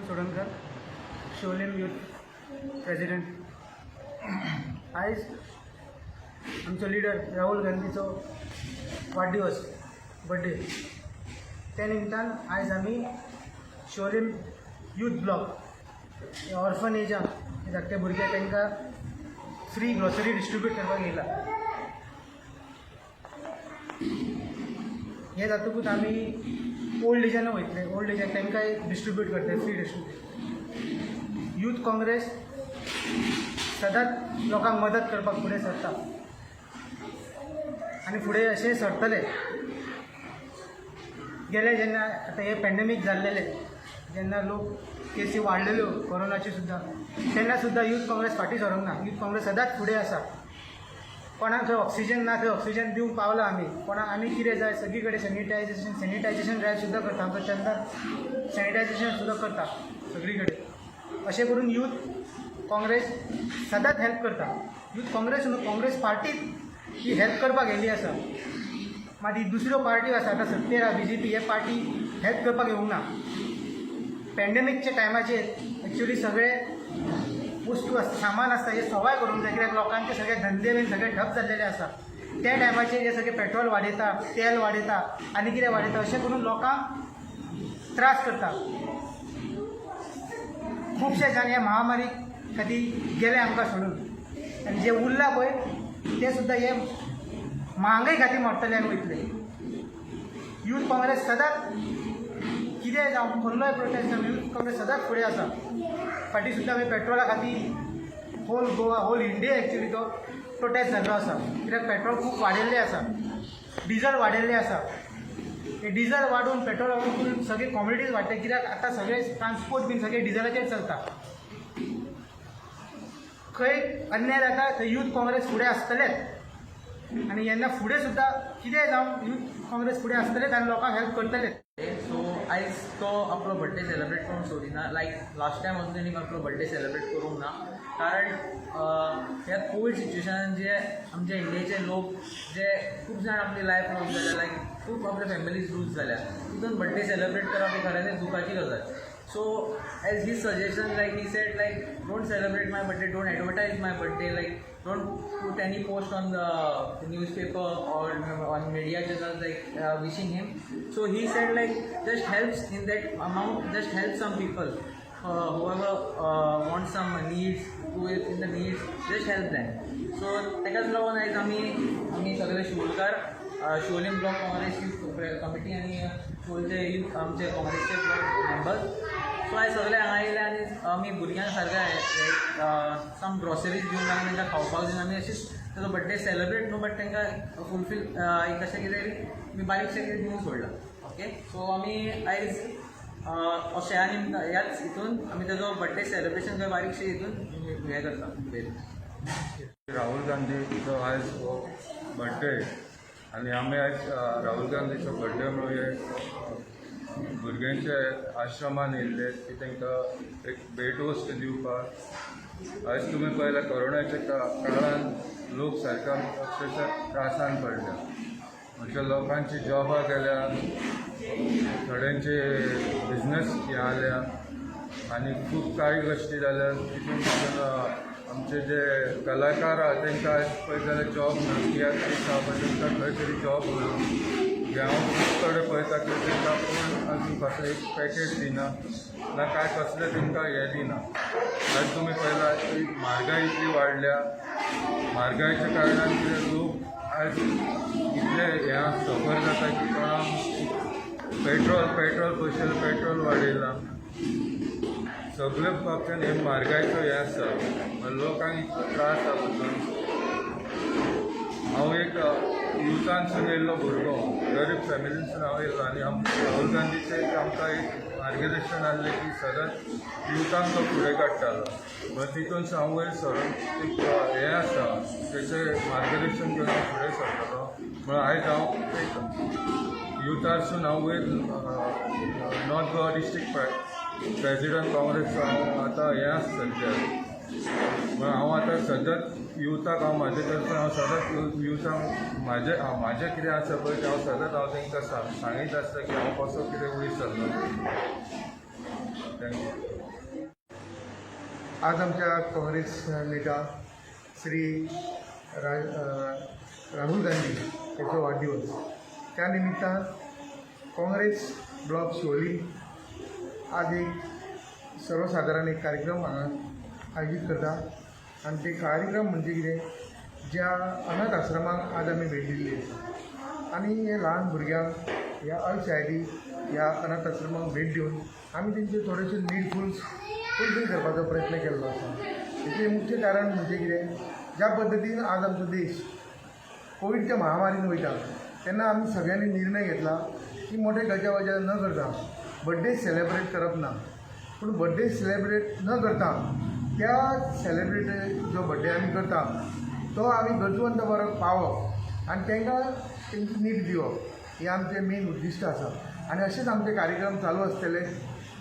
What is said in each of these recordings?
सोडणकर शोलेम youth president. आज आमचो leader Rahul गांधीचो वाढदिवस बर्थडे त्या निमतान आज आमी शोलेम यूथ ब्लॉक ऑर्फनेजां धाकटे भुरगे तांकां फ्री ग्रोसरी डिस्ट्रीब्यूट करपाक येयला. हे जातकूच आमी ओल्ड एजान वयतले, ओल्ड एजाक तांकांय डिस्ट्रीब्यूट करतले, फ्री डिस्ट्रीब्यूट. यूथ काँग्रेस सदांच लोकांक मदत करपाक फुडें सरता आनी फुडें अशें सरतले. गेले जेन्ना आतां हे पॅन्डेमीक जाल्लेले, जेन्ना लोक केसी वाडलेल्यो कोरोनाची सुद्दां, तेन्ना सुद्दां यूथ काँग्रेस फाटीं सरोंक ना. यूथ काँग्रेस सदांच फुडें आसा. कोणाक थंय ऑक्सिजन ना थंय ऑक्सिजन दिवंक पावला आमी. कोणाक आनी कितें जाय सगळी कडेन सॅनिटायझेशन ड्रायव्ह सुद्दां करता. आमचो चंदर सॅनिटायझेशन सुद्दां करता सगळी कडेन. अशें करून यूथ काँग्रेस सदांच हेल्प करता. यूथ काँग्रेस न्हू, काँग्रेस पार्टी ही हेल्प करपाक येयल्ली आसा. मात ही दुसऱ्यो पार्ट्यो आसा आतां सत्तेर आहा BJP, हे पार्टी हेल्प करपाक येवंक ना. पॅन्डेमीकच्या टायमाचेर एक्चुली सगळे वस्तू आसता, सामान आसता, हे सवाय करूंक जाय. कित्याक लोकांचे सगळे धंदे बीन सगळे ठप जाल्लेले आसा. त्या टायमाचेर हे सगळे पेट्रोल वाडयता, तेल वाडयता आनी कितें वाडयता, अशें करून लोकांक त्रास करता. खुबशे जाण ह्या महामारी खातीर गेले आमकां सोडून, आनी जे उरला पळय ते सुद्दां हे महागाई खातीर मोडटले आनी वयतले. यूथ काँग्रेस सदांच कितेंय जावं, कसलोय प्रोटेस्ट जावं, यूथ काँग्रेस सदांच फुडें आसा. फाटीं सुद्दां आमी पेट्रोला खातीर whole Goa, whole India actually तो प्रोटेस्ट जाल्लो आसा. कित्याक पेट्रोल खूब वाडयल्लें आसा, डिझल वाडयल्लें आसा. हे डिझल वाडून पेट्रोल वाडून सगळे कॉमोडिटीज वाडले. कित्याक आतां सगळे ट्रान्सपोर्ट बीन सगळे डिझलाचेर चलता. खंय अन्याय जाता थंय यूथ काँग्रेस फुडें आसतलेच. आनी जेन्ना फुडें सुद्दां कितेंय जावं यूथ काँग्रेस फुडें आसतलेच आनी लोकांक हेल्प करतलेच. सो आयज तो आपलो बर्थडे सेलिब्रेट करूंक सोदिना. लायक लास्ट टायम वचून तेणी आपलो बर्थडे सेलिब्रेट करूंक ना. कारण ह्या कोवीड सिच्युएशनान जे आमचे इंडियेचे लोक जे खूब जाण आपली लायफ लूज जाल्या, लायक खूब आपले फॅमिलीज लूज जाल्या, तितून बर्थडे सेलिब्रेट करप ही खरेंच दुखाची गजाल. So as his suggestion, like he said, like don't celebrate my birthday, don't advertise my birthday, like don't put any post on the newspaper or on media channels like wishing him. So he said, like just helps in that amount, just help some people, whoever wants some needs, who is in the needs, just help them. So तेकाच लागून आयज आमी सगळे शिवोलकार Siolim block Congress youth committee आनी शोलचे youth आमचे काँग्रेसचे ब्लॉक मेंबर्स. सो आयज सगळे हांगा येयले आनी आमी भुरग्यांक सारके सम ग्रोसरीज दिवन आनी तांकां खावपाक दिवन आमी अशीच ताजो बर्थडे सेलिब्रेट न्हू, बट तांकां फुलफील एक अशें कितें मी बारीकशें कितें दिवंक सोडलां. ओके, सो आमी आयज अशें आनी ह्याच हितून आमी ताजो बर्थडे सेलिब्रेशन खंय बारीकशें हितून हें करता. राहुल गांधीचो आयज बर्थडे आनी आमी आयज राहुल गांधीचो बर्थडे म्हणून हे भुरग्यांचे आश्रमान येयल्ले की तांकां एक भेटवस्त दिवपाक. आयज तुमी पळयला कोरोनाच्या काळान लोक सारका अक्षरशः त्रासान पडल्या. म्हणजे लोकांची जॉबां गेल्या, थोड्यांचे बिझनस हे जाल्या आनी खूब कांय गोश्टी जाल्या. तितून आमचे जे कलाकार आहा तांकां आयज पळयत जाल्यार जॉब ना. कित्याक तांकां खंय तरी जॉब ना. हांव खूब कडेन पळयता की तांकां कोण आजून कसलें एक पॅकेज दिना ना काय कसलें तांकां हें दिना. आयज तुमी पळयला म्हारगाय इतली वाडल्या. म्हारगायेच्या कारणान कितें लोक आयज इतले हें सफर जाता की कोणाक पेट्रोल पयशे पेट्रोल वाडयलां. सगळे बाबतींत हे म्हारगायेचो हें आसा. लोकांक इतलो त्रास जाता. हांव एक युथानसून येयल्लो भुरगो, गरीब फॅमिलीनसून हांव येयल्लो आनी राहुल गांधीचें एक आमकां एक मार्गदर्शन आसलें की सदांच युथांक तो फुडें काडटालो. मागीर तितून हांव वयर सरून एक हें आसा तेचें मार्गदर्शन घेवन हांव फुडें सरतालो. म्हणून आयज हांव युथारसून हांव वयर नॉर्थ गोवा डिस्ट्रिक्ट प्रेसिडेंट काँग्रेसचो हांव आतां हें आसा सद्या म्हणून हांव आतां सतत युथाक हांव म्हाजे तर्फे हांव सतत युथाक म्हाजें कितें आसा पळय तें हांव सतत हांव तांकां सांगीत आसता की हांव कसो कितें वयर सरलो थँक्यू. आज आमच्या काँग्रेस नेता श्री राहुल गांधी याचो वाढदिवस. त्या निमित्तान काँग्रेस ब्लॉक शिवोली आज एक सर्वसाधारण एक कार्यक्रम हांगा आयोजीत करता आनी ते कार्यक्रम म्हणजे कितें ज्या अनाथ आश्रमांक आज आमी भेट दिल्ली आनी हे ल्हान भुरग्यांक ह्या अल्सायडी ह्या अनाथ आश्रमांक भेट दिवन आमी तेंचे थोडेशे नीडफुल्स फुलफील करपाचो प्रयत्न केल्लो आसा. हेचें मुख्य कारण म्हणजे कितें, ज्या पद्दतीन आज आमचो देश कोविडच्या महामारीन वयता तेन्ना आमी सगळ्यांनी निर्णय घेतला की मोठे गजावजा न करता बड्डे सेलेब्रेट करप ना, पूण बड्डे सेलेब्रेट न करता त्या सेलेब्रेट जो बड्डे आमी करता तो आमी गरजवंत पर्यंत पावप आनी तांकां तेंची नीड दिवप हें आमचें मेन उद्दिश्ट आसा. आनी अशेंच आमचे कार्यक्रम चालू आसतले.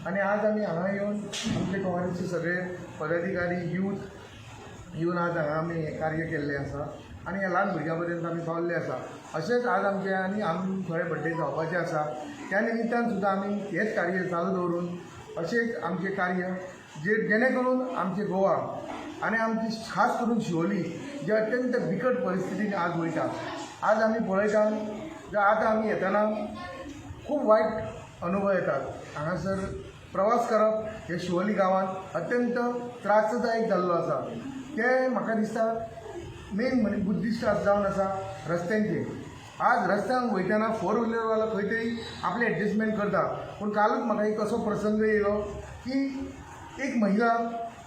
आनी आज आमी हांगा येवन आमचे काँग्रेसचे सगळे पदाधिकारी येवन आज हांगा आमी हें कार्य केल्लें आसा आनी ह्या ल्हान भुरग्यां पर्यंत आमी पावल्ले आसा. अशेंच आज आमचे आनी आमी थोडे बड्डे जावपाचे आसा. त्या निमित्तान सुद्दां आमी हेंच कार्य चालू दवरून अशेंच आमचें कार्य जेणे करून आमचे गोवा आनी आमची खास करून शिवोली जे अत्यंत बिकट परिस्थितीन आज वयता. आज आमी पळयता जे आतां आमी येताना खूब वायट अनुभव येतात. हांगासर प्रवास करप हे शिवोली गांवांत अत्यंत त्रासदायक जाल्लो आसा. ते म्हाका दिसता मेन म्हणजे बुद्धिस्ट जावन आसा रस्त्यांचे. आज रस्त्यान वयताना फोर व्हिलरवालो खंय तरी आपले एडजस्टमेंट करता, पूण कालूच म्हाका एक असो प्रसंग येयलो की एक महिला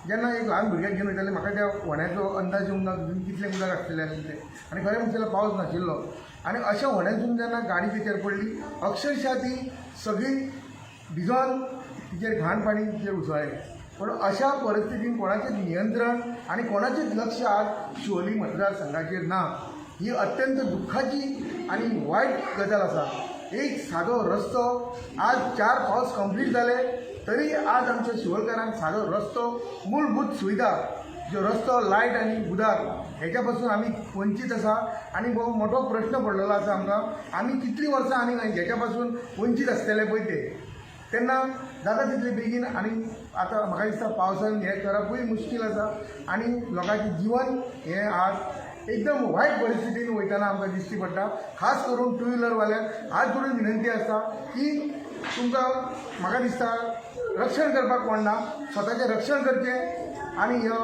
जेन्ना एक ल्हान भुरग्याक घेवन वयताले, म्हाका त्या व्हण्याचो अंदाज येवंक ना कितलें उदक आसलेलें आनी तें, आनी खरें म्हणटा पावस नाशिल्लो आनी अशा व्हण्यासून जेन्ना गाडी तेचेर पडली अक्षरशा ती सगळी भिजोन तिचेर घाण पाणी तिचेर उसळ्ळें. पूण अशा परिस्थितीन कोणाचें नियंत्रण आनी कोणाचेंच लक्ष आज शिवोली मतदारसंघाचेर ना. ही अत्यंत दुख्खाची आनी वायट गजाल आसा. एक सादो रस्तो आज 4 पावस कंप्लीट जाले तरी आज आमच्या शिवोलकारांक सादो रस्तो मूलभूत सुविधा जो रस्तो लायट आनी उदक हेच्या पासून आमी वंचीत आसा आनी भोव मोठो प्रश्न पडलेलो आसा आमकां. आमी कितलीं वर्सां आनी हेच्या पासून वंचीत आसतले पळय ते तेन्ना जाता तितले बेगीन. आनी आतां म्हाका दिसता पावसान हें करपूय मुश्कील आसा आनी लोकांचें जिवन हें आज एकदम वायट परिस्थितीन वयताना आमकां दिश्टी पडटा. खास करून टू व्हिलरवाल्यांक आज करून विनंती आसता की तुमकां म्हाका दिसता रक्षण करपाक कोण ना, स्वताचें रक्षण करचें आनी ह्यो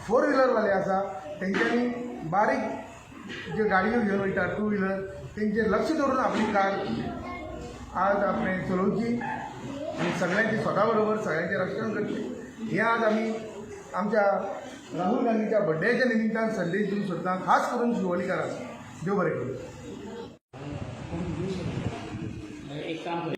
फोर व्हिलरवाले आसा तेंच्यांनी बारीक ज्यो गाडयो घेवन वयता टू व्हिलर तेंचेर लक्ष दवरून आपली कार आज आपणें चलोवची आनी सगळ्यांचे स्वता बरोबर सगळ्यांचें रक्षण करचें हें आज आमी आमच्या राहुल गांधीच्या बड्डेच्या निमित्तान संदेश दिवंक सोदता, खास करून शिवोलीकारांक. देव बरें करूं.